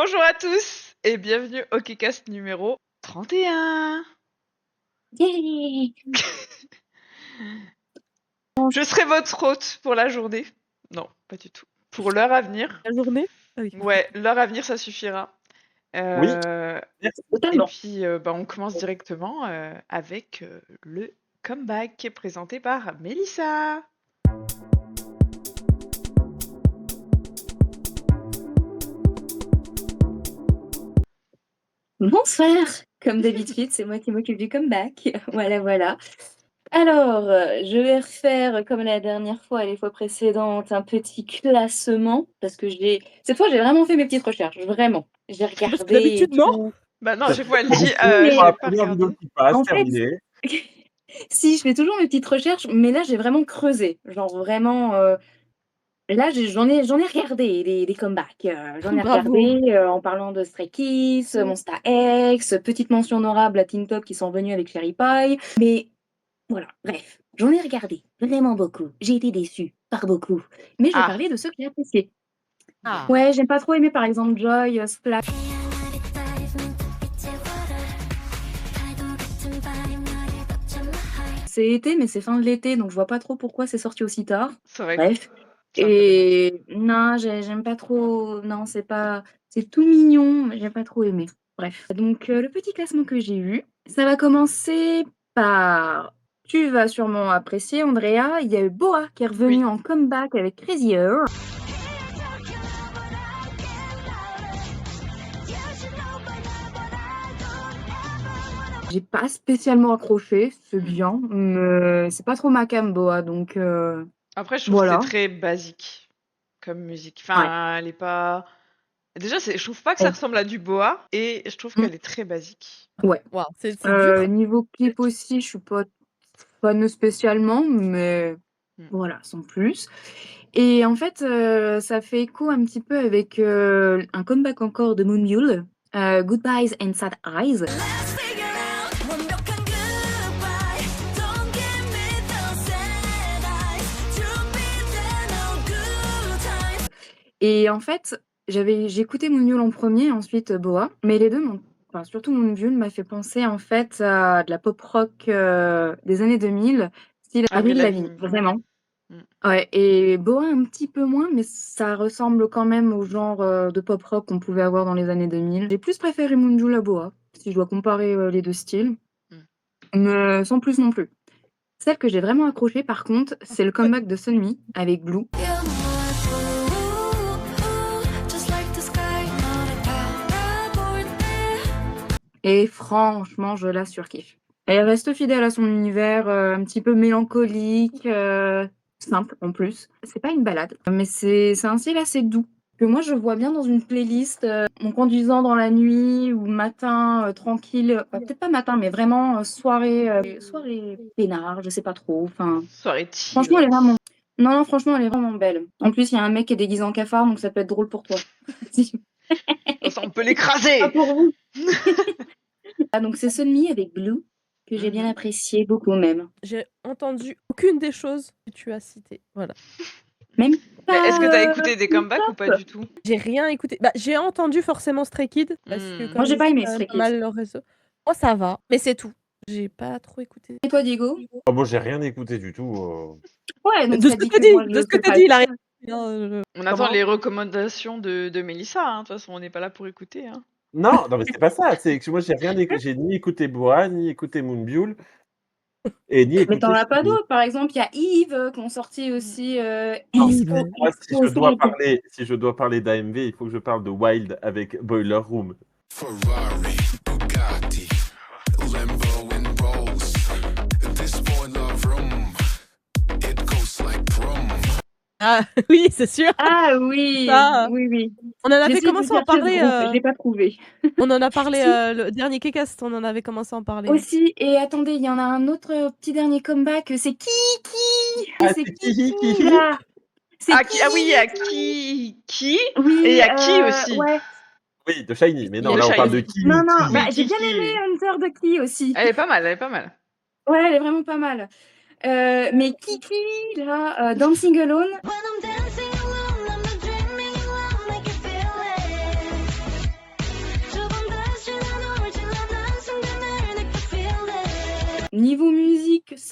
Bonjour à tous et bienvenue au KeeCast numéro 31. Yay! Je serai votre hôte pour la journée. Non, pas du tout. Pour l'heure à venir. La journée? Ah oui. Ouais, l'heure à venir, ça suffira. Oui. Et Totalement. puis, on commence directement avec le comeback présenté par Mélissa. Bonsoir! Comme d'habitude, c'est moi qui m'occupe du comeback. Voilà. Alors, je vais refaire, comme la dernière fois et les fois précédentes, un petit classement parce que cette fois, j'ai vraiment fait mes petites recherches, vraiment. J'ai regardé Parce que d'habitude, et non. tout. Bah non, à chaque fois elle dit mais- j'ai Pour la pas première vidéo regardé. qui passe, En fait, terminé. si, je fais toujours mes petites recherches, mais là, j'ai vraiment creusé. Genre vraiment, là, j'en ai regardé des comebacks. J'en ai Bravo. regardé en parlant de Stray Kids, Monsta X, petite mention honorable à Teen Top qui sont venus avec Cherry Pie. Mais voilà, bref, j'en ai regardé vraiment beaucoup. J'ai été déçue par beaucoup. Mais je vais Ah. parler de ceux que j'ai appréciés. Ah. Ouais, j'ai pas trop aimé par exemple Joy, Splash. C'est été, mais c'est fin de l'été, donc je vois pas trop pourquoi c'est sorti aussi tard. C'est vrai. Bref. C'est un peu dommage. Et non, j'aime pas trop. Non, c'est tout mignon, mais j'ai pas trop aimé. Bref. Donc, le petit classement que j'ai eu, ça va commencer par. Tu vas sûrement apprécier, Andrea. Il y a eu Boa qui est revenu en comeback avec Crazier. J'ai pas spécialement accroché, c'est bien, mais c'est pas trop ma came, Boa, donc Après, je trouve voilà. que c'est très basique comme musique. Enfin, elle est pas. Déjà, je trouve pas que ça Ouais. ressemble à du boa et je trouve qu'elle est très basique. Ouais. Waouh, c'est dur. Niveau clip aussi, je suis pas fan spécialement, mais voilà, sans plus. Et en fait, ça fait écho un petit peu avec un comeback encore de Moonbyul, Goodbyes and Sad Eyes. Et en fait, j'ai écouté Moonbyul en premier, ensuite Boa, mais les deux enfin surtout Moonbyul m'a fait penser en fait à de la pop rock des années 2000, style Avril Avril Lavigne, Lavigne. vraiment. Mm. Ouais, et Boa un petit peu moins, mais ça ressemble quand même au genre de pop rock qu'on pouvait avoir dans les années 2000. J'ai plus préféré Moonbyul à Boa, si je dois comparer les deux styles, mais sans plus non plus. Celle que j'ai vraiment accrochée par contre, c'est le comeback de Sunmi avec Blue. Et franchement, je la surkiffe. Elle reste fidèle à son univers, un petit peu mélancolique, simple en plus. C'est pas une balade, mais c'est un style assez doux, que moi je vois bien dans une playlist, en conduisant dans la nuit ou matin, tranquille, peut-être pas matin, mais vraiment, soirée peinard, je sais pas trop, enfin. Soirée chill. Franchement, elle est vraiment. Non, franchement, elle est vraiment belle. En plus, il y a un mec qui est déguisé en cafard, donc ça peut être drôle pour toi. Comme ça, on peut l'écraser. Pas pour vous. Ah, donc c'est Sunmi avec Blue que j'ai bien apprécié, beaucoup même. J'ai entendu aucune des choses que tu as citées. Voilà. Même Mais pas. est-ce que t'as écouté des comebacks ou pas du tout? J'ai rien écouté. Bah, j'ai entendu forcément Stray Kids parce que Moi, j'ai comme pas aimé c'est Stray pas Kids. mal leur réseau. Moi, ça va, mais c'est tout. J'ai pas trop écouté. Et toi, Diego? Oh, moi, j'ai rien écouté du tout. Ouais, donc De ça ce que dit t'as que moi, dit, je de ce que sais t'as pas dit, il a écouter. rien. On attend Comment les recommandations de Mélissa, hein. De toute façon, on n'est pas là pour écouter. Hein. Non, mais c'est pas ça. C'est que moi, j'ai ni écouté Boa, ni écouté Moonbyul, et ni Mais écouté. t'en as pas d'autres. Par exemple, il y a Yves qui ont sorti aussi. Non, Yves. moi, si je dois parler d'AMV, il faut que je parle de Wild avec Boiler Room. Ferrari, Bugatti, Lambo and Rolls. This boiler room, it goes like prom. Ah oui, c'est sûr. Ah oui, Ça, oui. on en avait J'essaie de commencé à en chercher ce parler. groupe, je l'ai pas trouvé. On en a parlé Si. le dernier Kcast, on en avait commencé à en parler. Aussi, et attendez, il y en a un autre petit dernier comeback, c'est Kiki. Ah, C'est c'est Kihi. Kiki là. C'est Ah, Kiki. oui, il y a qui Oui, et il y a qui aussi. ouais. Oui, de Shiny. Mais non, De là, on parle Shiny. de Kihi. Non, Oui, bah, j'ai Kiki. bien aimé Hunter de Ki aussi. Elle est pas mal, elle est pas mal. Ouais, elle est vraiment pas mal. Mais Kiki, là, Dancing Alone.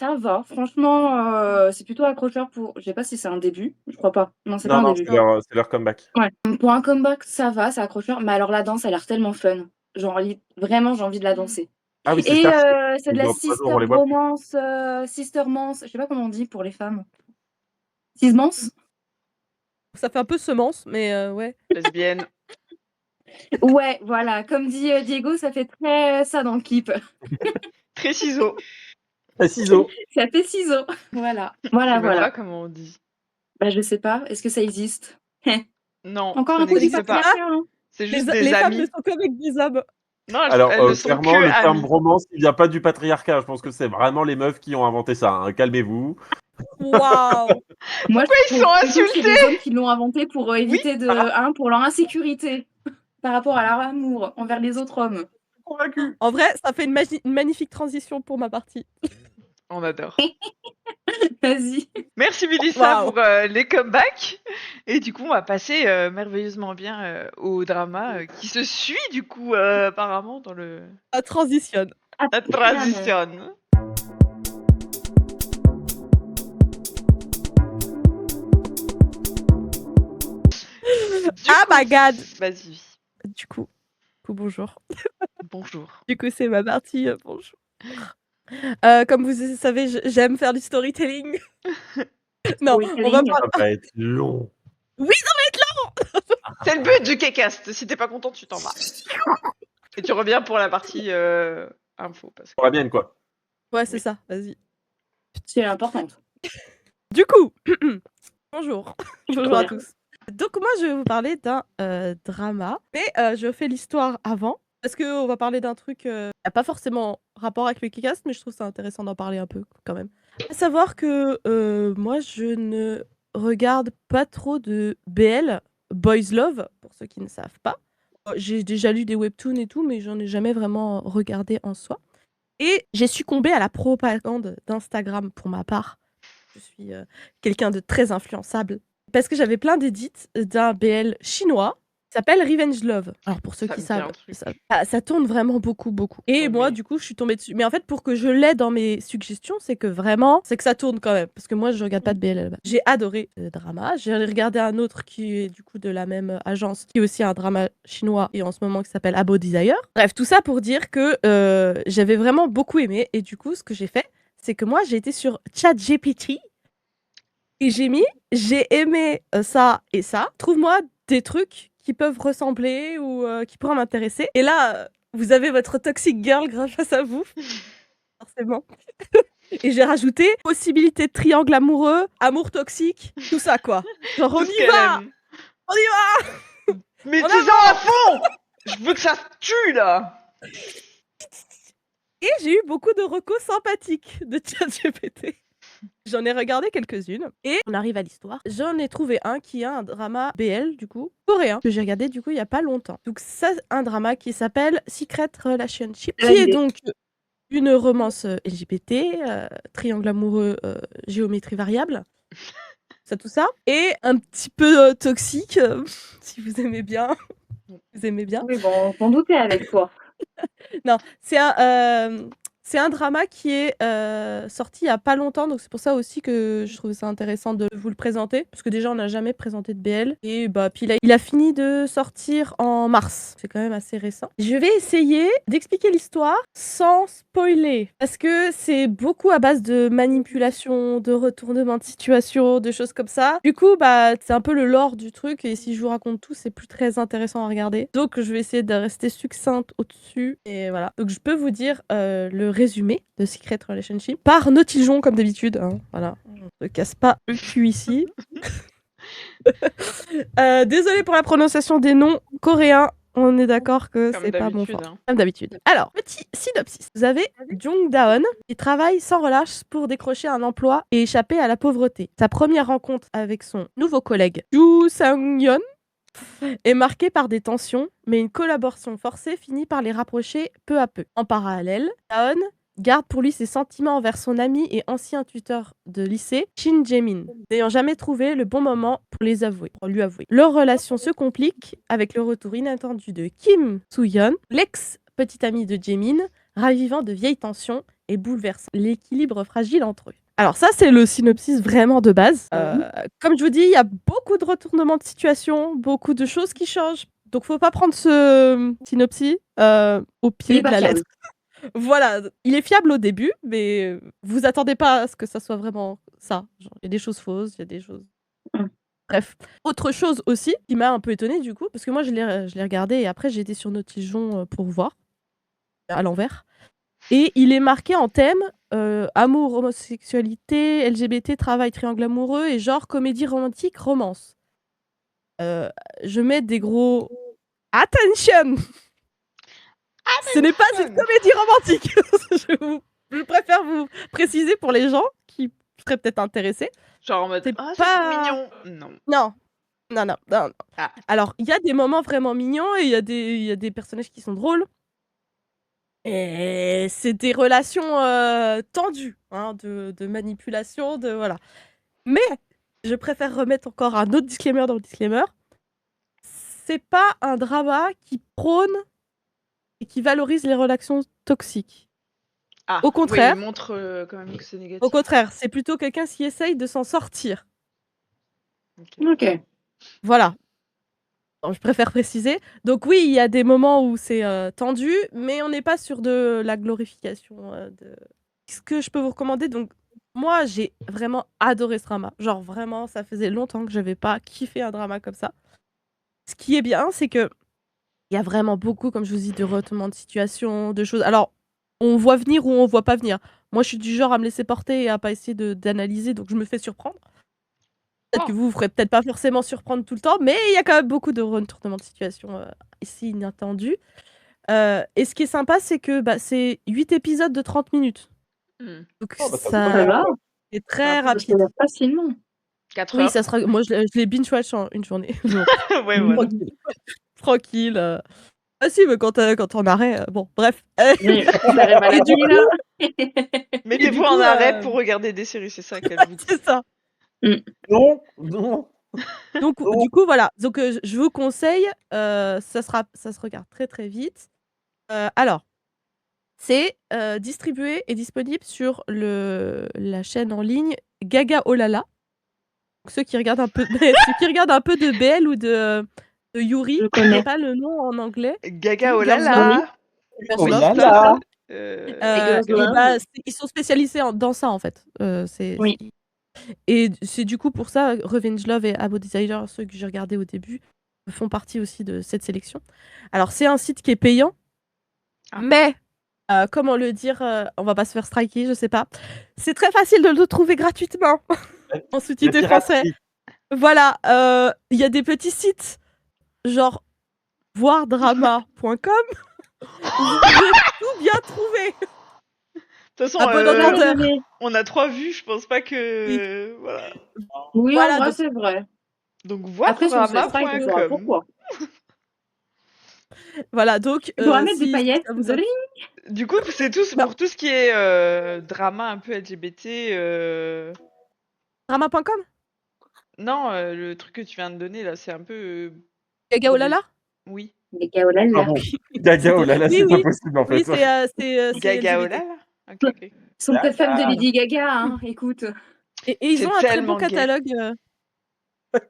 ça va. Franchement, c'est plutôt accrocheur pour. Je sais pas si c'est un début. Je crois pas. Non, c'est pas Non, un non, début. c'est leur comeback. Ouais. Pour un comeback, ça va, c'est accrocheur. Mais alors la danse, elle a l'air tellement fun. Genre, vraiment, j'ai envie de la danser. Ah oui, c'est Et ça. c'est de la Dans 3 jours, sister on les voit plus. bromance, sistermance. Je sais pas comment on dit pour les femmes. Sismance? Ça fait un peu semence, mais ouais. Lesbienne. Ouais, voilà. Comme dit Diego, ça fait très ça dans le clip. Très ciseaux. Ah, ciseaux. Ça fait ciseaux. Voilà. Je Voilà, sais même voilà. pas comment on dit. Bah, je sais pas. Est-ce que ça existe? Non, Encore ça un coup du n'existe pas. patriarcat, hein. C'est Les, juste des les femmes ne amis. sont qu'avec des hommes. Non, Alors, elles ne sont clairement, que le terme amies. bromance, il vient pas du patriarcat. Je pense que c'est vraiment les meufs qui ont inventé ça, hein. Calmez-vous. Waouh. Moi, Pourquoi ils je sont trouve plutôt que c'est insultés? les hommes qui l'ont inventé pour éviter de, voilà. pour leur insécurité par rapport à leur amour envers les autres hommes. Convaincu. En vrai, ça fait une magnifique transition pour ma partie. On adore. Vas-y. Merci Mélissa Waouh. pour les comebacks. Et du coup, on va passer merveilleusement bien au drama qui se suit du coup apparemment dans Ça transitionne. la transition. Ah my god. Vas-y. Du coup, bonjour. Bonjour. Du coup, c'est ma partie. Bonjour. Comme vous savez, j'aime faire du storytelling. Non, on va Storytelling. parler. Ça va être long. Oui, ça va être long. C'est le but du Kcast. Si t'es pas content, tu t'en vas. Et tu reviens pour la partie info. Parce que... Ça va bien, quoi. Ouais, c'est ça. Vas-y. C'est importante. Du coup, bonjour. Bonjour à Bien. tous. Donc moi, je vais vous parler d'un drama, mais je fais l'histoire avant, parce qu'on va parler d'un truc qui n'a pas forcément rapport avec le Kickass, mais je trouve ça intéressant d'en parler un peu quand même. À savoir que moi, je ne regarde pas trop de BL, Boys Love, pour ceux qui ne savent pas. J'ai déjà lu des webtoons et tout, mais j'en ai jamais vraiment regardé en soi. Et j'ai succombé à la propagande d'Instagram pour ma part. Je suis quelqu'un de très influençable. Parce que j'avais plein d'édits d'un BL chinois qui s'appelle Revenge Love. Alors pour ceux Ça qui me dit un savent, truc. ça tourne vraiment beaucoup. Et Oh, moi, mais- du coup, je suis tombée dessus. Mais en fait, pour que je l'aie dans mes suggestions, c'est que vraiment, c'est que ça tourne quand même. Parce que moi, je regarde pas de BL là-bas. J'ai adoré le drama. J'ai regardé un autre qui est du coup de la même agence, qui est aussi un drama chinois et en ce moment qui s'appelle Abo Desire. Bref, tout ça pour dire que j'avais vraiment beaucoup aimé. Et du coup, ce que j'ai fait, c'est que moi, j'ai été sur ChatGPT. Et j'ai aimé ça et ça. Trouve-moi des trucs qui peuvent ressembler ou qui pourraient m'intéresser. Et là, vous avez votre toxic girl grâce à vous, forcément. Et j'ai rajouté possibilité de triangle amoureux, amour toxique, tout ça quoi. Genre on Tout ce y qu'elle va, aime. on y va. Mais On t'es à fond. Je veux que ça tue là. Et j'ai eu beaucoup de recos sympathiques de ChatGPT. J'en ai regardé quelques-unes et on arrive à l'histoire. J'en ai trouvé un qui est un drama BL du coup, coréen, que j'ai regardé du coup il y a pas longtemps. Donc ça, un drama qui s'appelle Secret Relationship, qui est donc une romance LGBT, triangle amoureux, géométrie variable. Ça tout ça. Et un petit peu toxique, si vous aimez bien. Vous aimez bien. Oui, bon, on s'en doutait avec toi. Non, c'est un drama qui est sorti il y a pas longtemps, donc c'est pour ça aussi que je trouvais ça intéressant de vous le présenter, parce que déjà on n'a jamais présenté de BL, et bah puis là, il a fini de sortir en mars, c'est quand même assez récent. Je vais essayer d'expliquer l'histoire sans spoiler, parce que c'est beaucoup à base de manipulation, de retournement de situation, de choses comme ça. Du coup, bah c'est un peu le lore du truc, et si je vous raconte tout, c'est plus très intéressant à regarder. Donc je vais essayer de rester succincte au-dessus, et voilà. Donc je peux vous dire le résumé de Secret Relationship par Notiljon comme d'habitude. Hein. Voilà, on ne casse pas le cul ici. Désolée pour la prononciation des noms coréens. On est d'accord que Comme c'est pas mon d'habitude, fort. hein. Comme d'habitude. Alors, petit synopsis. Vous avez Jung Daon qui travaille sans relâche pour décrocher un emploi et échapper à la pauvreté. Sa première rencontre avec son nouveau collègue, Yoo Sang-yeon, est marquée par des tensions, mais une collaboration forcée finit par les rapprocher peu à peu. En parallèle, Daon garde pour lui ses sentiments envers son ami et ancien tuteur de lycée, Shin Jae-min, n'ayant jamais trouvé le bon moment pour lui avouer. Leur relation se complique avec le retour inattendu de Kim Soo-yeon, l'ex-petite amie de Jae-min, ravivant de vieilles tensions et bouleversant l'équilibre fragile entre eux. Alors ça, c'est le synopsis vraiment de base. Comme je vous dis, il y a beaucoup de retournements de situation, beaucoup de choses qui changent. Donc faut pas prendre ce synopsis au Il pied est de pas la fiable. lettre. Voilà, il est fiable au début, mais vous attendez pas à ce que ça soit vraiment ça. Genre, il y a des choses fausses, il y a des choses... Mm. Bref. Autre chose aussi qui m'a un peu étonnée du coup, parce que moi je l'ai regardé et après j'ai été sur Notijon pour voir à l'envers. Et il est marqué en thème amour, homosexualité, LGBT, travail, triangle amoureux et genre comédie romantique, romance. Je mets des gros attention. Ce n'est pas une comédie romantique. je préfère vous préciser pour les gens qui seraient peut-être intéressés. Genre en mode C'est ah, pas- c'est mignon. Non. Non. Ah. Alors, il y a des moments vraiment mignons et il y a des personnages qui sont drôles. Et c'est des relations tendues, hein, de manipulation, de voilà. Mais je préfère remettre encore un autre disclaimer dans le disclaimer. C'est pas un drama qui prône et qui valorise les relations toxiques. Ah, Au contraire. oui, il montre quand même que c'est négatif. Au contraire, c'est plutôt quelqu'un qui essaye de s'en sortir. Ok. Voilà. Alors, je préfère préciser. Donc oui, il y a des moments où c'est tendu, mais on n'est pas sur de la glorification de... Ce que je peux vous recommander, donc moi j'ai vraiment adoré ce drama. Genre vraiment, ça faisait longtemps que j'avais pas kiffé un drama comme ça. Ce qui est bien, c'est que il y a vraiment beaucoup, comme je vous dis, de retournements de situation, de choses. Alors, on voit venir ou on voit pas venir. Moi, je suis du genre à me laisser porter et à pas essayer d'analyser, donc je me fais surprendre. Peut-être que vous ferez peut-être pas forcément surprendre tout le temps, mais il y a quand même beaucoup de retournements de situation ici inattendus. Et ce qui est sympa, c'est que c'est 8 épisodes de 30 minutes. Donc Oh, bah, ça ça Ça va. c'est très Ça rapide. Ça va facilement. 4 Oui, heures. ça sera... Moi, je l'ai binge-watch en une journée. Donc, Ouais, voilà. tranquille. Ah si, mais quand t'es en arrêt, bon, bref. Oui, t'arrives à la Et du fin, là. Mettez-vous coup, en arrêt pour regarder des séries, c'est ça qu'elle vous dit. c'est ça. Non. Donc, Oh. du coup, voilà. Donc, je vous conseille, ça se regarde très très vite. Alors, c'est distribué et disponible sur la chaîne en ligne Gaga Olala. Donc, ceux qui regardent un peu de BL ou de Yuri, Je je connais. sais pas le nom en anglais. Gaga oh Girls là Love. là. Girls Oh Love, là tout là. ça. Euh, Girls Love. Ils sont spécialisés dans ça en fait. Oui. Et c'est du coup pour ça, Revenge Love et Abo Desire, ceux que j'ai regardés au début, font partie aussi de cette sélection. Alors c'est un site qui est payant, mais comment le dire, on va pas se faire striker, je sais pas. C'est très facile de le trouver gratuitement en sous-titré français. Voilà, il y a des petits sites genre voirdrama.com où vous pouvez tout bien trouver. De toute façon, À bon entendeur. on a 3 vues, je pense pas que... Voilà. Oui, Voilà, en vrai, donc- c'est vrai. Donc, Après, si on se fait strike, on saura voirdrama.com. pourquoi. Voilà, donc Tu pourras mettre si des paillettes, ça vous désolé. Du coup, c'est tout Non. pour tout ce qui est drama un peu LGBT. drama.com, Non, le truc que tu viens de donner, là, c'est un peu... Gaga Olala. Oui. Les gars, oh là là. Pardon. Gaga, oh là là, Oui, c'est oui. pas possible en Oui, fait. c'est Gaga oh LGBT. là là. Ok, ok. Ils sont peut-être fans de Lady Gaga, hein. Écoute. Et ils C'est ont un très tellement bon gay. catalogue.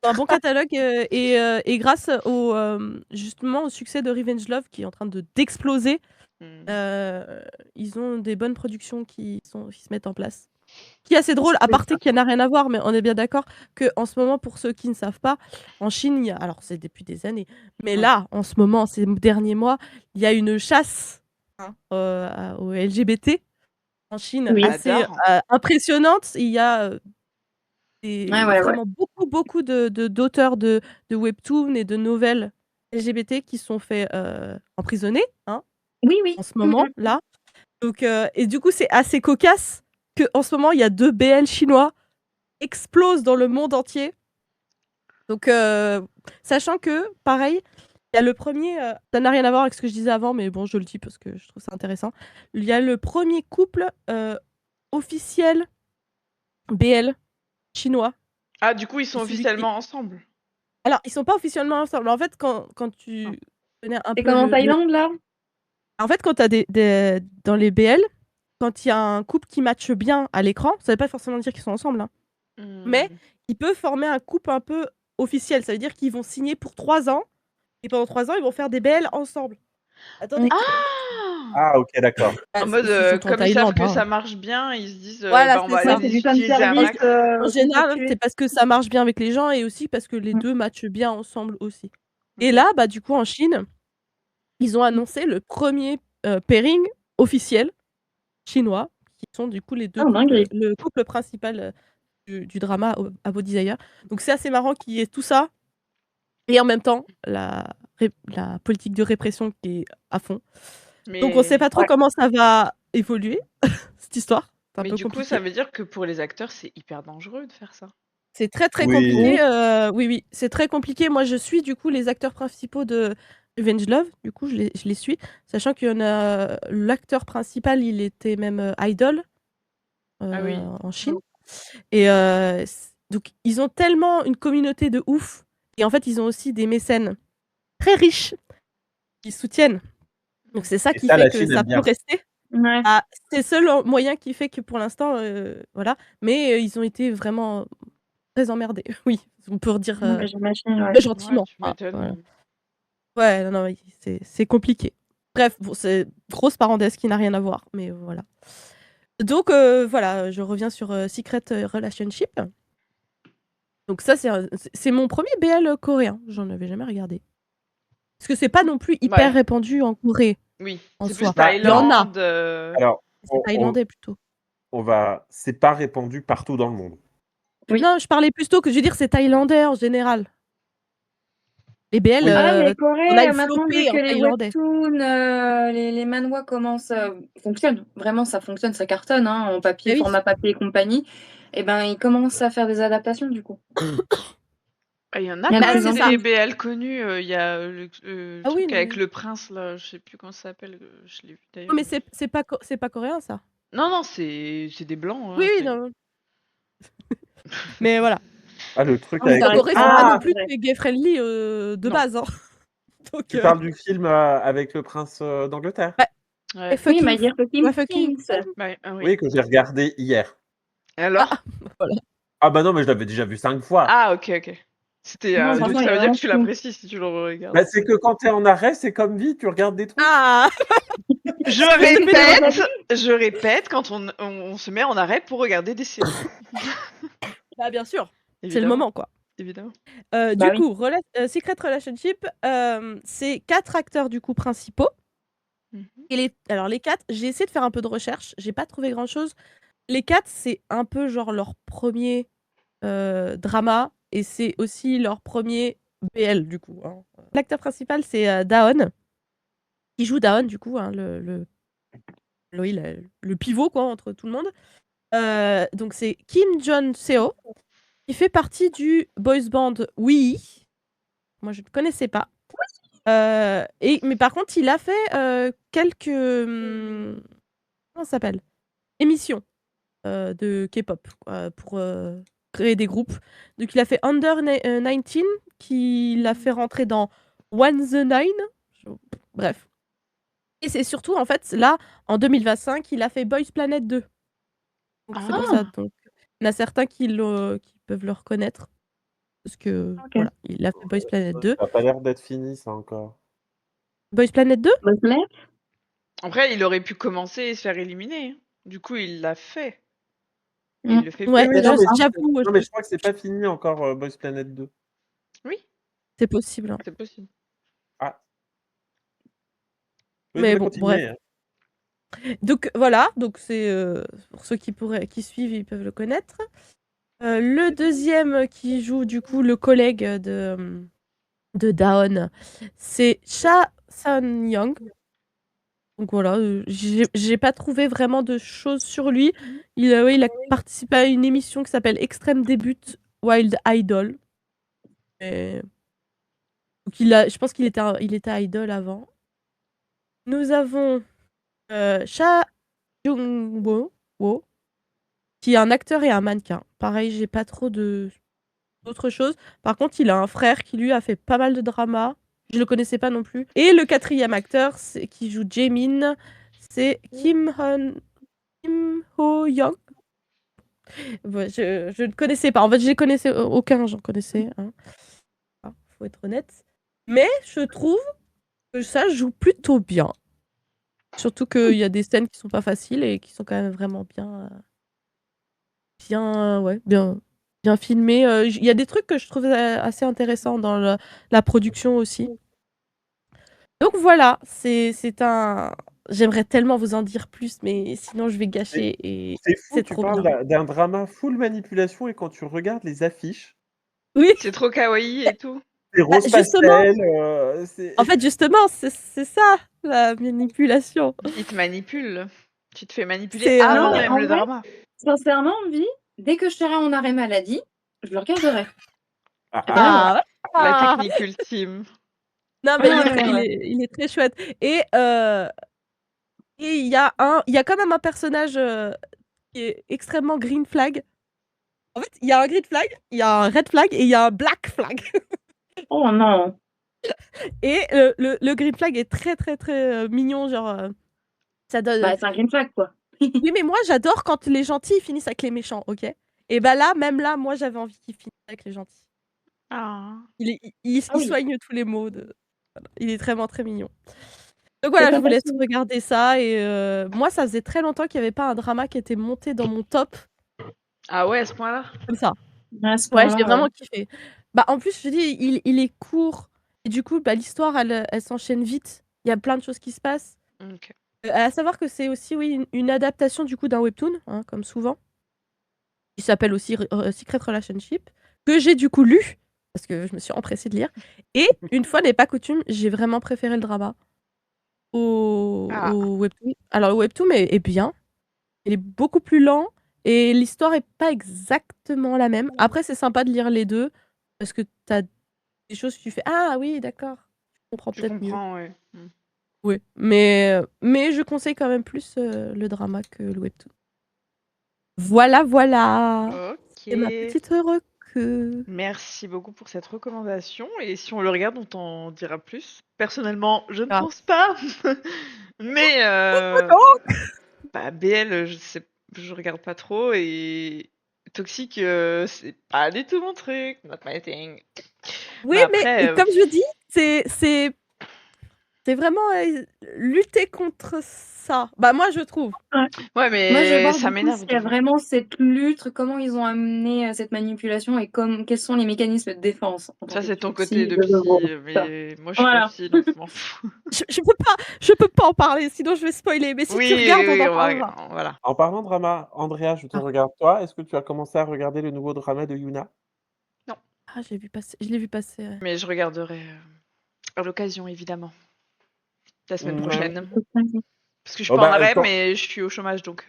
Un bon catalogue et grâce au justement au succès de Revenge Love qui est en train d'exploser, ils ont des bonnes productions qui se mettent en place. Qui est assez drôle, à part qu'il n'a rien à voir, mais on est bien d'accord qu'en ce moment, pour ceux qui ne savent pas, en Chine, alors c'est depuis des années, mais là, en ce moment, ces derniers mois, il y a une chasse aux LGBT en Chine Oui. assez impressionnante. Il y a vraiment beaucoup d'auteurs de webtoons et de nouvelles LGBT qui sont faits emprisonnés Oui, oui. en ce moment, là. Donc, et du coup, c'est assez cocasse qu'en ce moment, il y a 2 BL chinois explosent dans le monde entier. Donc, sachant que, pareil, il y a le premier... ça n'a rien à voir avec ce que je disais avant, mais bon, je le dis parce que je trouve ça intéressant. Il y a le premier couple officiel BL chinois. Ah, du coup, ils sont Celui officiellement ensemble. Alors, ils sont pas officiellement ensemble. En fait, quand tu connais un peu C'est comme en Thaïlande, là. En fait, quand tu as dans les BL, quand il y a un couple qui matche bien à l'écran, ça veut pas forcément dire qu'ils sont ensemble, hein, mais il peut former un couple un peu officiel. Ça veut dire qu'ils vont signer pour 3 ans et pendant 3 ans, ils vont faire des BL ensemble. Attendez, Ah, ok, d'accord. En mode, surtout en comme ils savent Thaïlande, que hein. ça marche bien, ils se disent, Voilà, bah, on c'est va ça. Ouais, c'est aller du fan utiliser un service acteur. En général, constitué. c'est parce que ça marche bien avec les gens et aussi parce que les Mm. 2 matchent bien ensemble aussi. Et OK. là, bah, du coup, en Chine, ils ont annoncé le premier pairing officiel chinois, qui sont du coup les 2 Oh, dinguerie. le couple principal du drama à Body Desire. Donc c'est assez marrant qu'il y ait tout ça et en même temps la politique de répression qui est à fond. Donc on sait Mais pas trop Ouais. comment ça va évoluer cette histoire. C'est un mais peu du coup, compliqué. ça veut dire que pour les acteurs, c'est hyper dangereux de faire ça? C'est très, très Oui. compliqué, oui, c'est très compliqué. Moi, je suis du coup les acteurs principaux de Revenge Love, du coup, je les suis, sachant qu'il y en a l'acteur principal, il était même, idol, Ah oui. en Chine et donc ils ont tellement une communauté de ouf et en fait, ils ont aussi des mécènes très riches qui soutiennent. Donc c'est ça Et qui ça, fait la que Chine ça aime peut bien. rester. Ouais. Ah, c'est le seul moyen qui fait que pour l'instant, voilà, mais ils ont été vraiment très emmerdés. Oui, on peut redire, Bah, j'imagine, ouais. Ouais, gentiment. tu Ah, voilà. m'étonnes. Ouais, non, non, oui, c'est compliqué. Bref, bon, c'est grosse parenthèse qui n'a rien à voir, mais voilà. Donc voilà, je reviens sur Secret Relationship. Donc ça, c'est mon premier BL coréen. J'en avais jamais regardé. Parce que c'est pas non plus hyper Ouais, répandu en Corée, oui, en c'est plus soi. Bah, Il y en a, Thaïlande, alors, c'est thaïlandais plutôt. c'est pas répandu partout dans le monde. Oui. Non, je parlais plutôt que je veux dire c'est thaïlandais en général. Les BL, Oui. Ah, mais on a Corée, une maintenant, vu flopée que en les thaïlandais. webtoons, les manhwas commencent fonctionnent. Vraiment, ça fonctionne, ça cartonne, hein, en papier, Mais oui. format papier et compagnie. Et ben, ils commencent à faire des adaptations, du coup. il y en a Il y a de quand Bah, plus même c'est en ça. des plus. BL connus, il y a, le Ah oui, truc non avec mais le prince là, je sais plus comment ça s'appelle, je l'ai vu non d'ailleurs. mais c'est pas coréen ça. Non, non, c'est des blancs, Oui, hein, oui, non. Mais voilà. Ah, le truc Non, mais avec. ça En reste Corée, c'est pas non Ah, plus vrai. très gay friendly de Non. base, hein. Donc, tu parles du film avec le prince d'Angleterre? Ouais. Ouais. My Oui, fucking, My Dear Fucking my fucking Prince. Bah, ah oui. Oui, que j'ai regardé hier. Et alors? voilà. Ah bah non, mais je l'avais déjà vu 5 fois. Ah OK, OK. C'était, Non, C'est donc franchement, juste il ça est veut dire vraiment que tu cool. l'apprécies si tu le regardes. bah, c'est que quand tu es en arrêt, c'est comme vie, tu regardes des trucs. Ah Je te fais des répète, quand on se met en arrêt pour regarder des séries. Bah bien sûr, c'est le Évidemment, moment quoi. évidemment. Bah Du oui. coup, Secret Relationship, c'est 4 acteurs du coup principaux. Mmh. Et alors les 4, j'ai essayé de faire un peu de recherche, j'ai pas trouvé grand chose. Les 4, c'est un peu genre leur premier drama et c'est aussi leur premier BL du coup, hein. L'acteur principal c'est Daon, qui joue Daon du coup, hein, oui, le pivot quoi entre tout le monde. Donc c'est Kim Jong-seo, qui fait partie du boys band Oui. Moi je ne connaissais pas. Mais par contre il a fait quelques comment ça s'appelle? Émissions de K-pop pour créer des groupes. Donc il a fait Under 19 qui l'a fait rentrer dans One the Nine. Bref. Et c'est surtout en fait là en 2025 il a fait Boys Planet 2. Donc c'est pour ça. Donc il y en a certains qui peuvent le reconnaître parce que Ok. voilà, il a fait Boys Planet 2. Ça a pas l'air d'être fini, ça encore. Boys Planet 2? Bonne semaine. Après, il aurait pu commencer et se faire éliminer, hein. Du coup, il l'a fait. Et Mm. il le fait Ouais, plus. Oui, non, mais j'avoue, non, mais je crois que c'est pas fini encore, Boys Planet 2. Oui, c'est possible, hein. c'est possible. Ah. Oui, Mais je vais bon, continuer, bref. hein. Donc voilà, donc c'est pour ceux qui suivent, ils peuvent le connaître. Le deuxième qui joue du coup le collègue de Daon, c'est Cha Sun-young. Donc voilà, j'ai pas trouvé vraiment de choses sur lui. Il a participé à une émission qui s'appelle Extreme Debut Wild Idol. Donc je pense qu'il était idol avant. Nous avons Cha Jung-woo, qui est un acteur et un mannequin. Pareil, j'ai pas trop d'autres choses. Par contre, il a un frère qui lui a fait pas mal de drama. Je le connaissais pas non plus. Et le quatrième acteur qui joue Jaemin, c'est Kim Ho-young. Ouais, je ne connaissais pas. En fait, je les connaissais aucun, j'en connaissais. Hein. Faut être honnête. Mais je trouve que ça joue plutôt bien. Surtout qu'il y a des scènes qui sont pas faciles et qui sont quand même vraiment bien filmées. Il y a des trucs que je trouve assez intéressants dans la production aussi. Donc voilà, c'est un. J'aimerais tellement vous en dire plus, mais sinon je vais gâcher et C'est fou, c'est tu trop parles bien. d'un drama full manipulation et quand tu regardes les affiches, Oui, C'est trop kawaii et tout. c'est rose justement. pastel, c'est En fait, justement, c'est ça la manipulation. Il te manipule. Tu te fais manipuler C'est avant mais même en le vrai, drama. sincèrement, Vie, dès que je serai en arrêt maladie, je le regarderai. Ah, Vraiment. Ah, La ah. technique ultime. Non, mais Ouais. il est très chouette. Et il y a quand même un personnage qui est extrêmement green flag. En fait, il y a un green flag, il y a un red flag et il y a un black flag. Oh non. Et le green flag est très très très mignon, genre ça donne. Bah, c'est un green flag, quoi. Oui, mais moi j'adore quand les gentils finissent avec les méchants, ok? Et bah là, même là, moi j'avais envie qu'ils finissent avec les gentils. Ah. Il Ah oui. soigne tous les maux. Voilà. Il est vraiment très mignon. Donc C'est voilà, je pas vous laisse facile. regarder ça. Et moi, ça faisait très longtemps qu'il n'y avait pas un drama qui était monté dans mon top Ah ouais, à ce point-là. comme ça. À ce Ouais, j'ai point-là, vraiment kiffé. Bah, en plus, je dis, il est court. Et du coup, bah, l'histoire, elle s'enchaîne vite. Il y a plein de choses qui se passent. Ok. À savoir que c'est aussi, oui, une adaptation du coup d'un webtoon, hein, comme souvent. Il s'appelle aussi Secret Relationship, que j'ai du coup lu, parce que je me suis empressée de lire. Et une fois n'est pas coutume, j'ai vraiment préféré le drama Ah. au webtoon. Alors, le webtoon est bien. Il est beaucoup plus lent. Et l'histoire est pas exactement la même. Après, c'est sympa de lire les deux, parce que t'as des choses que tu fais. Ah oui, d'accord. Tu comprends Tu peut-être mieux. comprends, ouais. Oui. Mais je conseille quand même plus le drama que le webtoon. Voilà, voilà. Ok. C'est ma petite requeu. Merci beaucoup pour cette recommandation. Et si on le regarde, on t'en dira plus. Personnellement, je ne Ah. pense pas. Mais bah, BL, je regarde pas trop. Et Toxique, c'est pas du tout mon truc. Not my thing. Oui, Mais mais après, comme je dis, c'est vraiment lutter contre ça. Bah moi, je trouve. ouais, Moi, je vais mais voir ça du coup m'énerve s'il de y a voir. vraiment cette lutte, comment ils ont amené cette manipulation et quels sont les mécanismes de défense en tant Ça, que c'est ton psy. côté de Je veux voir psy, ça. mais moi, je suis pas Voilà. psy, donc je m'en fous. Je peux pas en parler, sinon je vais spoiler. Mais si Oui, tu regardes, on oui, en parlera. voilà. En parlant de drama, Andrea, je te Ah, regarde toi. Est-ce que tu as commencé à regarder le nouveau drama de Yuna? Non, je l'ai vu passer. Ouais. mais je regarderai à l'occasion, évidemment, la semaine Mmh, prochaine. Parce que je suis oh pas en bah, arrêt, mais je suis au chômage, donc...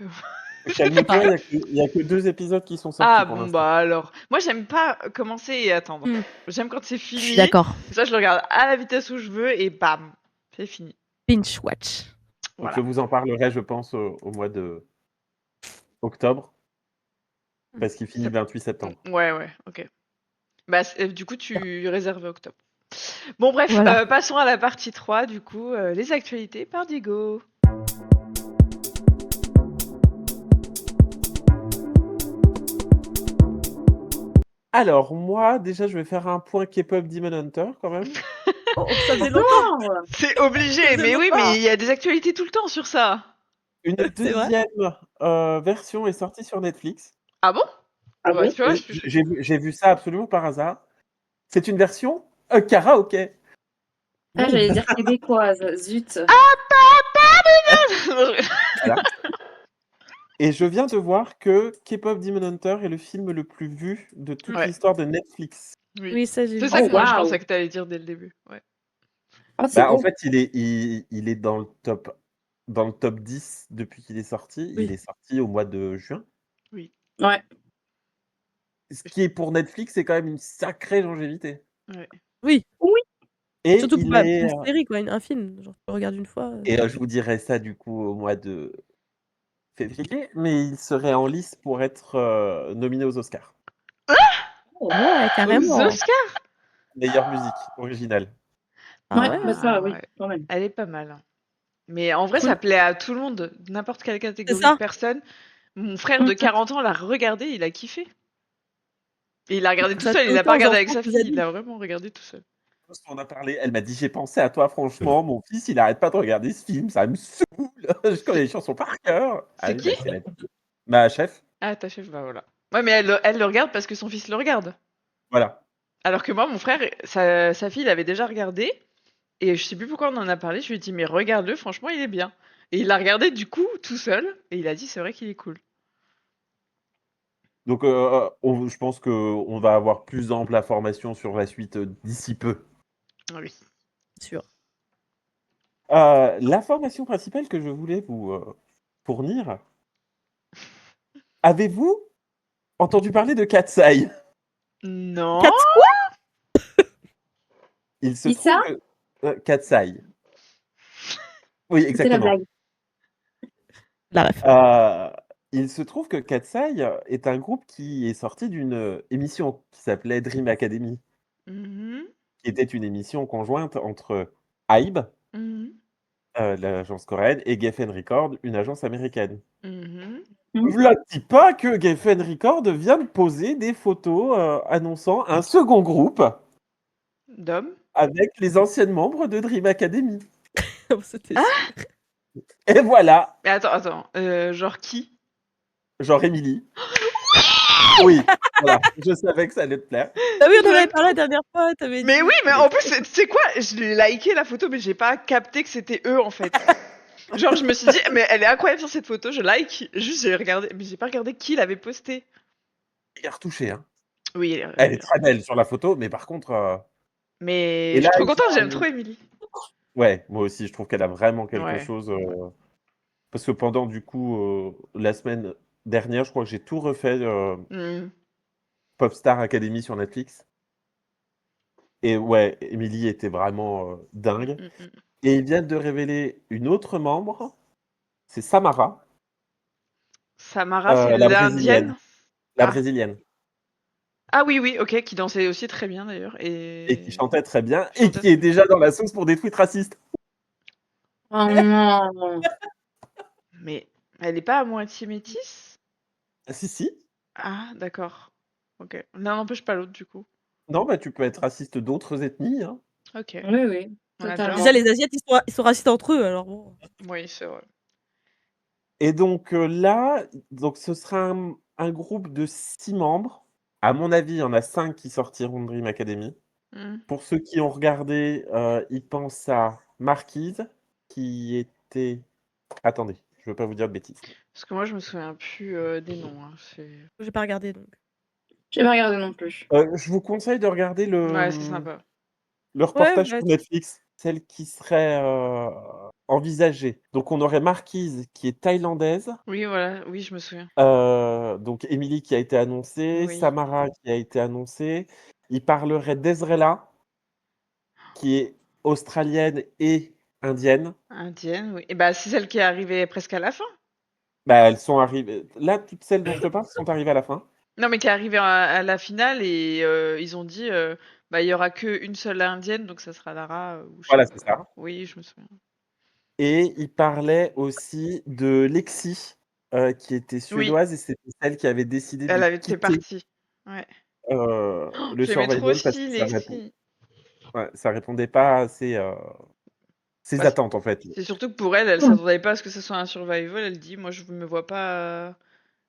calme-toi, il y a que 2 épisodes qui sont sortis Ah pour bon, l'instant. bah alors. Moi, j'aime pas commencer et attendre. Hmm, J'aime quand c'est je suis fini. d'accord. Ça, je le regarde à la vitesse où je veux et bam, c'est fini. Binge watch. Donc Voilà. je vous en parlerai, je pense, au mois de octobre, parce qu'il finit le 28 septembre. Ouais, ok. Bah, du coup, tu réserves octobre. Bon, bref, Voilà. passons à la partie 3, du coup, les actualités par Diego. Alors moi, déjà, je vais faire un point K-pop Demon Hunter quand même. Oh, ça faisait longtemps. Encore C'est obligé, Ça faisait mais oui, longtemps. mais il y a des actualités tout le temps sur ça. Une C'est vrai. deuxième version est sortie sur Netflix. Ah bon? Ah Bah, bon? tu vois, J'ai vu ça absolument par hasard. C'est une version karaoké. Ah, j'allais dire québécoise, zut. Voilà. Et je viens de voir que K-pop Demon Hunter est le film le plus vu de toute Ouais, l'histoire de Netflix. oui. Oui, ça j'ai C'est vu ça que Oh, moi, je ça. waouh! pensais que t'allais dire dès le début. Ouais. Ah, c'est Bah, en beau. fait, il est dans le top 10 depuis qu'il est sorti. Il Oui. est sorti au mois de juin. Oui. Ouais. Ce qui est pour Netflix, c'est quand même une sacrée longévité. Ouais. Oui. Oui. Et Surtout il pour est, une série, quoi, un film. Genre, tu le regardes une fois. je vous dirai ça du coup au mois de février, mais il serait en lice pour être nominé aux Oscars. Oh. Ouais, Aux carrément. Oscars? Meilleure musique originale. Ah Ouais, ouais? bah ça, oui, ouais. quand même. Elle est pas mal, hein. Mais en vrai, Cool. ça plaît à tout le monde, n'importe quelle C'est catégorie de ça. personnes. Mon frère de Mmh. 40 ans l'a regardé, il a kiffé. Et il l'a regardé tout Ça seul, fait il l'a pas autant aux regardé avec enfants sa qu'aux fille, il adultes. l'a vraiment regardé tout seul. On en a parlé, elle m'a dit: «J'ai pensé à toi, franchement, mon fils, il arrête pas de regarder ce film, ça me saoule, je connais les chansons par cœur». Ah C'est oui, qui? bah, c'est ma chef, Ah, ta chef, bah voilà. Ouais, mais elle le regarde parce que son fils le regarde. voilà. Alors que moi, mon frère, sa fille l'avait déjà regardé. Et je sais plus pourquoi on en a parlé. Je lui ai dit, mais regarde-le, franchement, il est bien. Et il l'a regardé du coup, tout seul. Et il a dit, c'est vrai qu'il est cool. Donc je pense qu'on va avoir plus ample information sur la suite, d'ici peu. Ah oui. Sûr. L'information principale que je voulais vous, fournir, avez-vous entendu parler de Katseye? Non. Quatre quoi? Il se Qui trouve ça? que Katseye. Oui, C'était la exactement. blague. La ref. Il se trouve que Katseye est un groupe qui est sorti d'une, émission qui s'appelait Dream Academy, Mhm, qui était une émission conjointe entre HYBE, mhm, l'agence coréenne, et Geffen Records, une agence américaine. mhm. Mmh. V'là dis pas que Geffen Records vient de poser des photos, annonçant un second groupe Dom. avec les anciennes membres de Dream Academy. C'était Ah. sûr. Et voilà, Mais attends. Genre qui? genre Émilie. Oui, voilà, je savais que ça allait te plaire. Ah oui, on en avait J'aime parlé la trop. dernière fois, t'avais Mais dit. oui, mais en plus, tu sais quoi? Je l'ai liké la photo, mais j'ai pas capté que c'était eux en fait. Genre, je me suis dit, mais elle est incroyable sur cette photo, je like. Juste, j'ai regardé, mais j'ai pas regardé qui l'avait posté. Il est retouché, hein. Oui, Elle est très belle sur la photo, mais par contre, mais et je suis là, trop ils contente, j'aime sont trop Émilie. ouais, moi aussi, je trouve qu'elle a vraiment quelque Ouais. chose, parce que pendant, du coup, la semaine dernière, je crois que j'ai tout refait, Mhm. Popstar Academy sur Netflix. Et ouais, Emily était vraiment, dingue. Mm. Et ils viennent de révéler une autre membre, c'est Samara, Samara, c'est la brésilienne. l'indienne? La Ah. brésilienne. Ah oui, ok, qui dansait aussi très bien d'ailleurs. Et qui Et chantait très bien et chantait qui est très bien. déjà dans la sauce pour des tweets racistes. Oh non! Mais elle est pas à moitié métisse? Ah si, si. Ah, d'accord. Ok. L'un n'empêche pas l'autre du coup. Non, bah, tu peux être raciste d'autres ethnies, hein. Ok. Oui, oui, On a déjà Déjà, totalement. un. les Asiates, ils sont racistes entre eux, alors bon. Oui, c'est vrai. Et donc, là, donc ce sera un groupe de 6 membres. À mon avis, il y en a 5 qui sortiront de Dream Academy. Mm. Pour ceux qui ont regardé, ils pensent à Marquise, qui était attendez, je veux pas vous dire de bêtises. Parce que moi, je me souviens plus des noms, hein. J'ai pas regardé donc. J'ai pas regardé non plus. Je vous conseille de regarder Ouais, c'est sympa. le Ouais, reportage sur Netflix, celle qui serait, envisagée. Donc on aurait Marquise qui est thaïlandaise, Oui, voilà. Oui, je me souviens. donc Émilie qui a été annoncée, Oui. Samara qui a été annoncée. Il parlerait d'Ezrela, qui est australienne et indienne. Indienne, oui. Et bah, c'est celle qui est arrivée presque à la fin. Bah, elles sont arrivées là, toutes celles dont je te parle sont arrivées à la fin. Non, mais qui est arrivée à la finale et ils ont dit, bah, il y aura qu'une seule indienne, donc ça sera Lara ou je sais Voilà, pas c'est quoi. ça. Oui, je me souviens. Et il parlait aussi de Lexi, qui était Oui, suédoise et c'était celle qui avait décidé elle de avait été quitter, partie. Ouais. le J'aimais trop survival parce aussi que Lexi. ça répondait pas à ses Bah, attentes, en fait. c'est surtout que pour elle, elle s'attendait pas à ce que ce soit un survival. Elle dit, moi, je me vois pas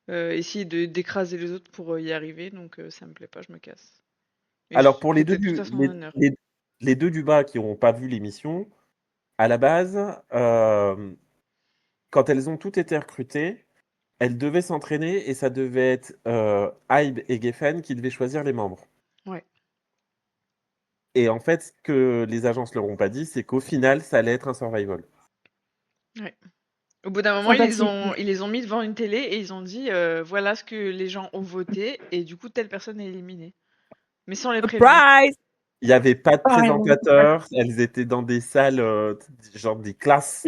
essayer d'écraser les autres pour y arriver, donc ça me plaît pas, je me casse. Et Alors pour c'était tout à son honneur. les 2 du bas qui n'auront pas vu l'émission, à la base, quand elles ont toutes été recrutées, elles devaient s'entraîner et ça devait être, Hybe et Geffen qui devaient choisir les membres. Ouais. Et en fait, ce que les agences leur ont pas dit, c'est qu'au final, ça allait être un survival. Ouais. Au bout d'un moment, Sympathique. ils les ont mis devant une télé et ils ont dit voilà ce que les gens ont voté et du coup telle personne est éliminée. Mais sans les prévenir. Surprise! Il y avait pas de Pareil. présentateurs, elles étaient dans des salles, genre des classes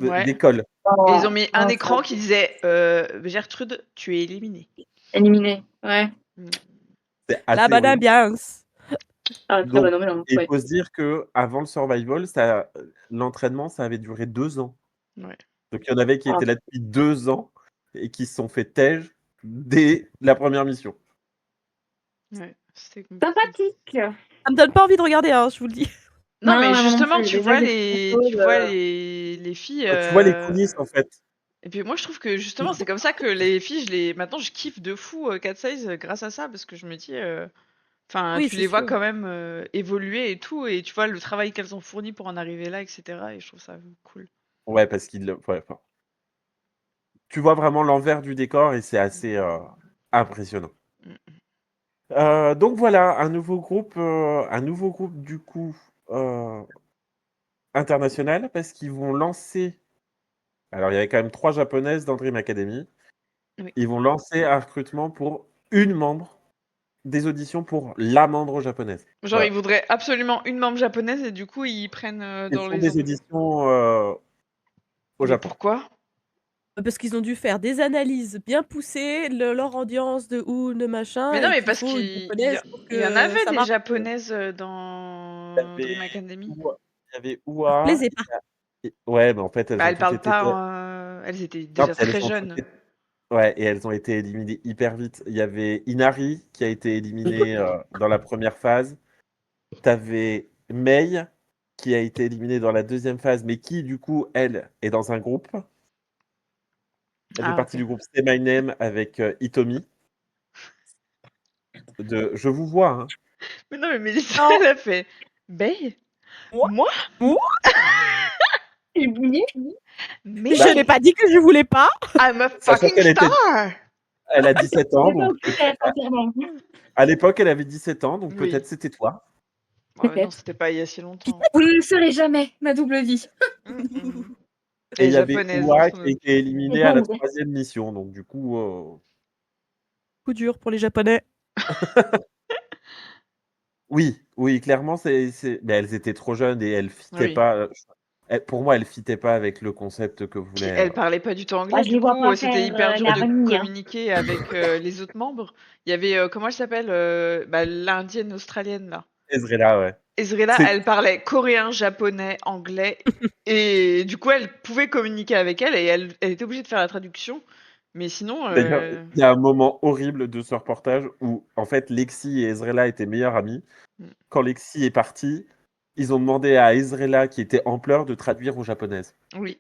Ouais. d'école. Et ils ont mis un Non, écran ça- qui disait Gertrude, tu es éliminée. Éliminé. Ouais. Mm. C'est La assez bonne horrible. ambiance. Ah, très Donc, bonne ambiance, il ouais. faut se dire qu'avant le survival, l'entraînement, ça avait duré 2 ans. Ouais. Donc il y en avait qui Ah. étaient là depuis 2 ans et qui se sont fait tège dès la première mission. Ouais, c'était compliqué. Sympathique. Ça me donne pas envie de regarder, hein, je vous le dis. Non, Non, mais moi non justement, plus. tu Déjà, vois j'ai les, trop tu vois de- les filles. Tu vois les coulisses en fait. Et puis moi, je trouve que justement, c'est comme ça que les filles, maintenant, je kiffe de fou Cat Size grâce à ça, parce que je me dis, enfin, Oui, tu c'est les vois sûr. quand même évoluer et tout, et tu vois le travail qu'elles ont fourni pour en arriver là, etc. Et je trouve ça cool. Ouais, parce qu'il ouais, enfin, tu vois vraiment l'envers du décor et c'est assez impressionnant. Donc voilà, un nouveau groupe du coup international parce qu'ils vont lancer. Alors il y avait quand même 3 japonaises dans Dream Academy. Oui. Ils vont lancer un recrutement pour une membre, des auditions pour la membre japonaise. Genre, Voilà. ils voudraient absolument une membre japonaise, et du coup, ils prennent Ils dans font les des autres. auditions au Mais Japon. pourquoi? Parce qu'ils ont dû faire des analyses bien poussées, leur audience de de machin, Mais non, et mais qu'il parce faut une qu'il japonaise pour il y en que avait ça des marche. japonaises Il y dans avait Dream Academy. Il y avait Ça me Ua. plaisait pas. Ouais, mais en fait, elles Bah, ont elles toutes parlent été. pas, elles étaient Non, déjà puis elles très ont toutes jeunes. été. Ouais, et elles ont été éliminées hyper vite. Il y avait Inari qui a été éliminée dans la première phase. T'avais Mei qui a été éliminée dans la deuxième phase, mais qui, du coup, elle, est dans un groupe. Elle fait Ah, partie ok. du groupe Say My Name avec Hitomi. Je vous vois, hein. Mais non, mais Mélissa, Non. elle a fait. Bay? Moi? Moi? J'ai oublié. Mais Je n'ai pas dit que je voulais pas. I'm a Sachant fucking qu'elle était. star! Elle a 17 ans, J'ai pas donc oublié, peut-être. sincèrement. À l'époque, elle avait 17 ans, donc Oui. peut-être c'était toi. Ouais, non, Peut-être. c'était pas il y a si longtemps. Vous ne le saurez jamais, ma double vie. Et il Et y avait japonaise, on Ua s'en qui a occupe. été éliminée à la 3e mission, donc du coup. Coup dur pour les Japonais. Oui, clairement, mais elles étaient trop jeunes et elles fitaient Oui. pas. Pour moi, elles fitaient pas avec le concept que Puis voulait. elle parlait pas du tout Moi, anglais, je du les vois coup, pas c'était faire hyper dur de l'armée. Hein. communiquer avec les autres membres. Il y avait, comment elle s'appelle bah, l'indienne australienne, là. Ezreala, ouais. Ezreala, C'est elle parlait coréen, japonais, anglais, et du coup, elle pouvait communiquer avec elle, et elle était obligée de faire la traduction. Mais sinon, D'ailleurs, il y a un moment horrible de ce reportage où, en fait, Lexi et Ezreala étaient meilleures amies. Quand Lexi est partie, ils ont demandé à Ezreala, qui était en pleurs, de traduire aux japonaises. oui.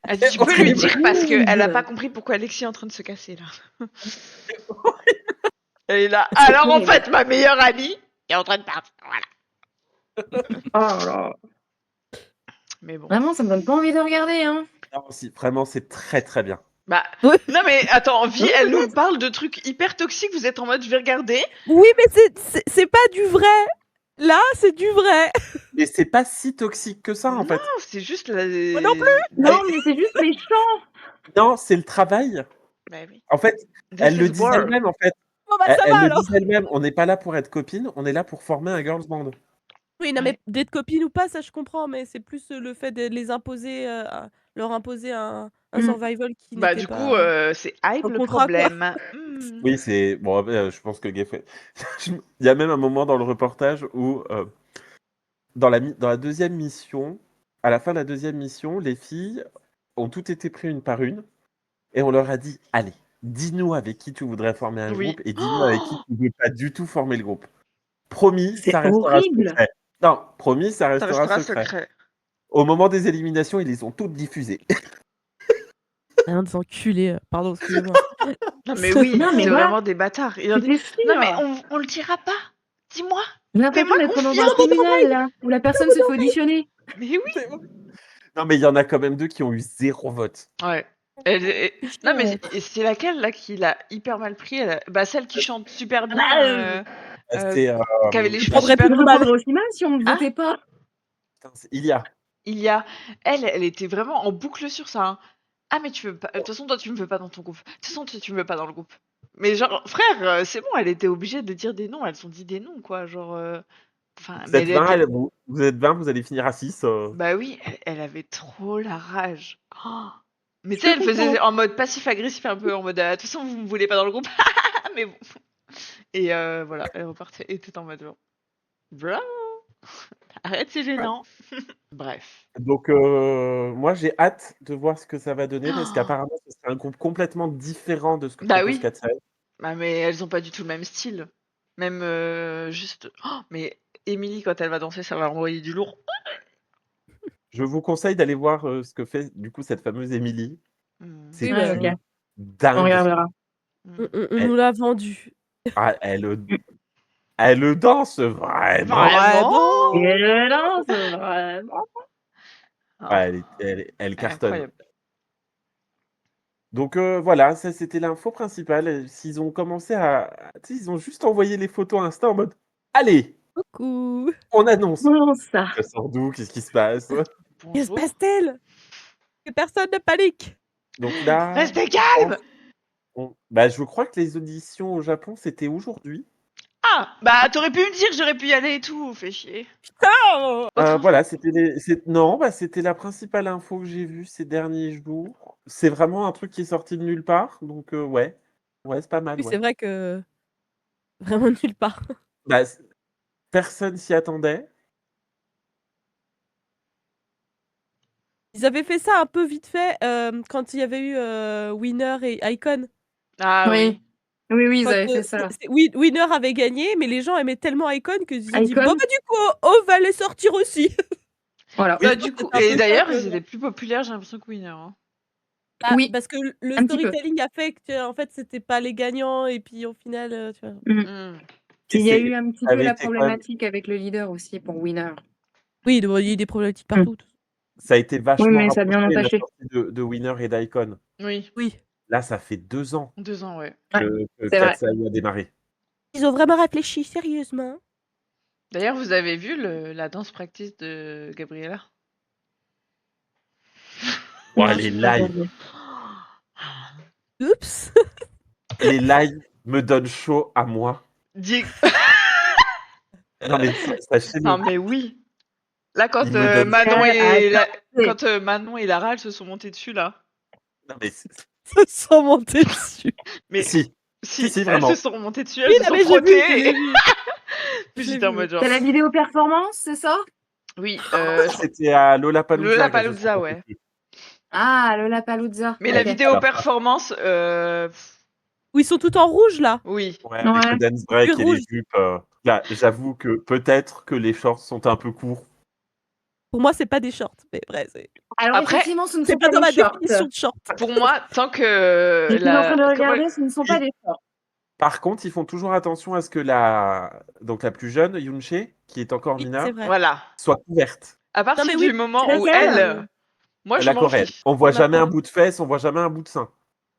Elle dit, tu On peux lui dirait dire parce qu'elle a horrible. pas compris pourquoi Alexis est en train de se casser là. Elle est là. C'est Alors en horrible. fait, ma meilleure amie est en train de partir. Voilà. Oh là là. Mais bon. Vraiment, ça me donne pas envie de regarder. Hein. Non, si, vraiment, c'est très très bien. Bah, Ouais. non mais attends, Vie, elle nous parle de trucs hyper toxiques. Vous êtes en mode, je vais regarder. Oui, mais c'est pas du vrai. Là, c'est du vrai. Mais c'est pas si toxique que ça, en fait. Non, c'est juste la. Moi non plus. Non, mais c'est juste méchant. Non, c'est le travail. Bah oui. En fait, This elle le is disent war. elle-même, en fait. Bon, bah, ça Elle va le alors. disent elle-même, on n'est pas là pour être copines, on est là pour former un girls band. Oui, non, Ouais. mais d'être copine ou pas, ça je comprends, mais c'est plus le fait de les imposer, leur imposer un survival qui Bah n'était du coup, pas c'est Hype un le contrat, quoi. problème. Hmm. Oui, c'est. Bon, je pense que Geffen. Il y a même un moment dans le reportage où, dans la deuxième mission, à la fin de la deuxième mission, les filles ont toutes été prises une par une et on leur a dit allez, dis-nous avec qui tu voudrais former un Oui. groupe et dis-nous avec qui tu ne veux pas du tout former le groupe. Promis, C'est ça restera horrible. secret. Non, promis, ça Ça restera restera secret. secret. Au moment des éliminations, ils les ont toutes diffusées. Un des enculés, pardon, excusez-moi. Non mais oui, Non, mais c'est voilà. vraiment des bâtards. Il en dit, C'était non mais sûr. on le dira pas. Dis-moi. J'ai l'impression Fais-moi d'être dans un confiance. tribunal, là, où la personne se fait auditionner. Mais oui. Non, mais il y en a quand même 2 qui ont eu 0 vote. Ouais. Non mais c'est laquelle là qui l'a hyper mal pris Bah celle qui chante super bien, C'est qui avait les Je cheveux prendrais super plus Je de longs. mal. prendrais aussi mal si on ne Hein votait pas. Il y a. Il y a, elle était vraiment en boucle sur ça. Hein. Ah mais tu veux pas. De toute façon toi tu me veux pas dans ton groupe. De toute façon toi tu me veux pas dans le groupe. Mais genre frère, c'est bon, elle était obligée de dire des noms. Elles ont dit des noms quoi, genre. Enfin, Vous mais êtes 20, vous êtes 20, vous allez finir à 6. bah oui, elle avait trop la rage. Oh. Mais Je tu sais, elle comprends. faisait en mode passif-agressif un peu, en mode de toute façon vous me voulez pas dans le groupe. Mais bon. Et voilà, elle repartait, était en mode genre, Bravo. Arrête, c'est gênant. Bref. Donc, moi, j'ai hâte de voir ce que ça va donner parce Oh. qu'apparemment, ce serait un groupe complètement différent de ce que Bah propose oui. Katsai. Bah, mais elles ont pas du tout le même style. Même juste. Oh, mais Émilie, quand elle va danser, ça va envoyer du lourd. Je vous conseille d'aller voir ce que fait du coup cette fameuse Émilie. Mm. C'est Oui, Ouais, bah, ok. On dingue. regardera. Mm. on nous l'a vendu. Ah, elle danse vraiment. Vraiment Et là, c'est vraiment... Ah, Ah, elle cartonne. incroyable. Donc voilà, ça c'était l'info principale. S'ils ont commencé tu sais, ils ont juste envoyé les photos Insta en mode allez, Coucou. on annonce. Comment ça? Ça sort d'où? Qu'est-ce qui se passe? Que se Bonjour. passe-t-il? Que personne ne panique. Donc là, Restez calme. bah, je crois que les auditions au Japon c'était aujourd'hui. Ah, bah t'aurais pu me dire, j'aurais pu y aller et tout, fais chier. Oh Autre info. Voilà, non, bah, c'était la principale info que j'ai vue ces derniers jours. C'est vraiment un truc qui est sorti de nulle part, donc ouais, c'est pas mal, Oui, ouais. c'est vrai que vraiment nulle part. Bah, personne s'y attendait. Ils avaient fait ça un peu vite fait quand il y avait eu Winner et Icon. Ah oui. Oui. Oui, ils Quand, avaient fait ça. Winner avait gagné, mais les gens aimaient tellement Icon qu'ils ont dit Icon. bon bah du coup on va les sortir aussi. Voilà. Bah du coup, c'est un et peu d'ailleurs, ça que- ils étaient plus populaires, j'ai l'impression que Winner. Hein. Bah, Oui, parce que le un petit peu. storytelling a fait que en fait c'était pas les gagnants et puis au final tu vois. Mm. Il y a eu un petit Ça peu avait la été quand même problématique avec le leader aussi pour Winner. Oui, il y a eu des problématiques partout. ça a été Oui, vachement mais ça a bien rapproché, la entaché. sortie de Winner et d'Icon. Oui, Oui. Là, ça fait 2 ans 2 ans, ouais. Ouais, que c'est vrai. Katsai a démarré. Ils ont vraiment réfléchi sérieusement. D'ailleurs, vous avez vu la danse practice de Gabriella? Ouais, Non, les j'ai pas lives, regardé. Oups. les lives me donnent chaud à moi. Dis- Non mais sachez-le, Non mais oui. Là, quand ils me donnent Manon et Attends, Manon et Lara elles se sont montées dessus là. non mais Sans monter dessus. Mais si, si, elles vraiment. se sont montées dessus, elles Oui, se non, sont mais je frottées. l'ai vu. Puis Je l'ai j'étais en vu. mode genre. c'est la vidéo performance, c'est ça? Oui, C'était à Lollapalooza qu'elles se sont Lollapalooza, ouais. compétées. Ah, Lollapalooza. Mais Ouais. la Ok. vidéo Alors, performance, Où ils sont tout en rouge là. oui. ouais, avec Ouais. le dance break Cuir et les rouge. jupes, là, j'avoue que peut-être que les shorts sont un peu courts. Pour moi, c'est pas des shorts, mais bref, Alors Après, effectivement, ce ne c'est sont pas pas dans des ma shorts. définition de short. pour moi, tant que Je suis en train de comment regarder, ce ne sont pas des shorts. Par contre, ils font toujours attention à ce que donc la plus jeune, Yoonchae, qui est encore Oui, mineure, c'est vrai. voilà. soit couverte. À partir mais oui, du moment c'est où laquelle moi je La m'en coréenne. fiche. On voit La jamais un coréenne. bout de fesse, on voit jamais un bout de sein.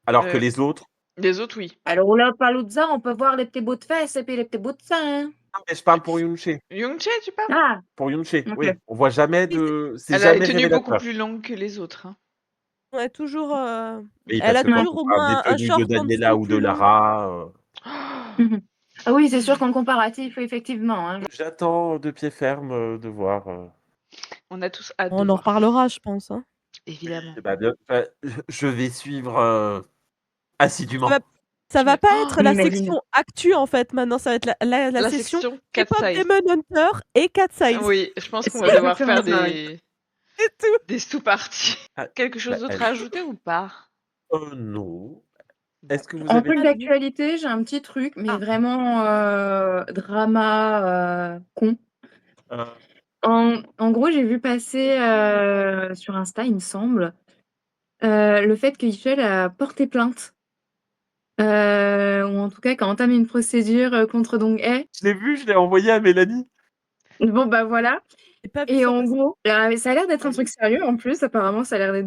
Alors que Euh, les autres, Les autres, oui. Alors Lollapalooza, on peut voir les petits bouts de fesses et puis les petits bouts de seins. non, mais je parle pour Yoonchae. Youngchae, tu parles? Ah, Pour Yoonchae, ok. oui. On voit jamais Oui, c'est Elle a les jamais tenues beaucoup révélateur. plus longues que les autres. Hein. Ouais, toujours. Oui, Elle parce a que quand toujours on au parle des moins un tenues de short en Daniela dessous ou de plus long. Lara, Mhm. Ah oui, c'est sûr qu'en comparatif, effectivement. Hein. j'attends de pied ferme de voir. On a tous hâte de On en voir. reparlera, je pense. Hein. Évidemment. Je vais suivre assidûment. Ça va pas être la J'imagine. section actu en fait. Maintenant, ça va être la La session section K-pop Katsai. Demon Hunter et Cat Size. Oui, je pense qu'on C'est va devoir exactement faire ça, oui. C'est tout. des sous-parties. Ah, Quelque chose d'autre à ajouter ou pas? non. Est-ce que vous En avez truc Ah, d'actualité, j'ai un petit truc, mais Ah. vraiment drama con. euh, En gros, j'ai vu passer sur Insta, il me semble, le fait que Ishel a porté plainte. Ou en tout cas, qu'a entamé une procédure contre Dong-hae. je l'ai vu, je l'ai envoyé à Mélanie. Bon, bah voilà. J'ai pas vu Et ça en passer. gros, ça a l'air d'être un truc sérieux en plus. Apparemment, ça a l'air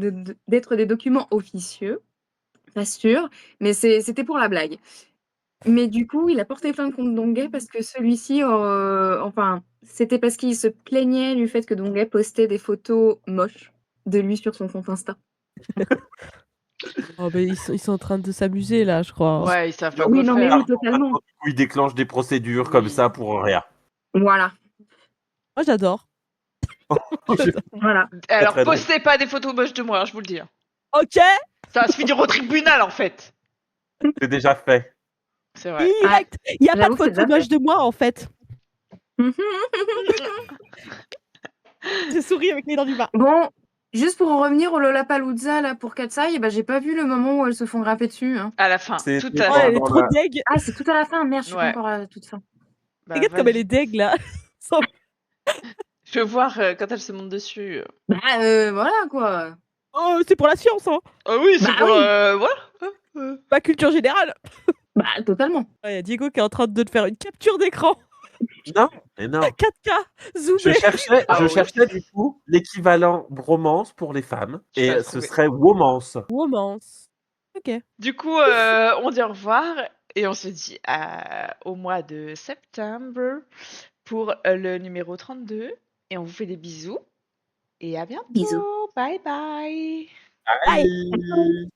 d'être des documents officieux. Pas sûr, mais c'était pour la blague. Mais du coup, il a porté plainte contre Dong-hae parce que celui-ci, enfin, c'était parce qu'il se plaignait du fait que Dong-hae postait des photos moches de lui sur son compte Insta. Oh, ils sont en train de s'amuser là, je crois. Ouais, ils savent pas Oui, quoi non, mais faire. oui, totalement. Du coup, il déclenche des procédures comme ça pour rien. Voilà, Moi, j'adore. voilà. Alors, très drôle. postez pas des photos moches de moi, hein, je vous le dis. Hein. Ok. Ça va se finir au tribunal en fait. C'est déjà fait. C'est vrai. Direct. Il y a pas de J'avoue que c'est photo déjà moche de moi en fait. J'ai souri avec les dents du bas. Bon, juste pour en revenir au Lollapalooza, là, pour Katsai, bah, j'ai pas vu le moment où elles se font grapper dessus, hein. À la fin, C'est tout c'est à Oh, la elle fin. est dans trop la- deg. Ah, c'est tout à la fin. Merde, je suis pas Ouais. encore à la toute fin. Bah, Regarde comme elle vas-y. est deg là. Sans- Je veux voir quand elle se monte dessus. Bah, voilà, quoi. Oh, c'est pour la science, hein. Ah oui, c'est Bah pour... oui. voilà. Pas culture générale. Bah, totalement. Il y a Diego qui est en train de te faire une capture d'écran. Non, mais non. 4K, zoomé. Ah Je oui. cherchais du coup l'équivalent bromance pour les femmes. Tu vas Et le ce trouver. serait womance. Romance. Ok. Du coup, on dit au revoir et on se dit au mois de septembre pour le numéro 32. Et on vous fait des bisous. Et à bientôt. Bisous. Bye bye. Bye. Bye.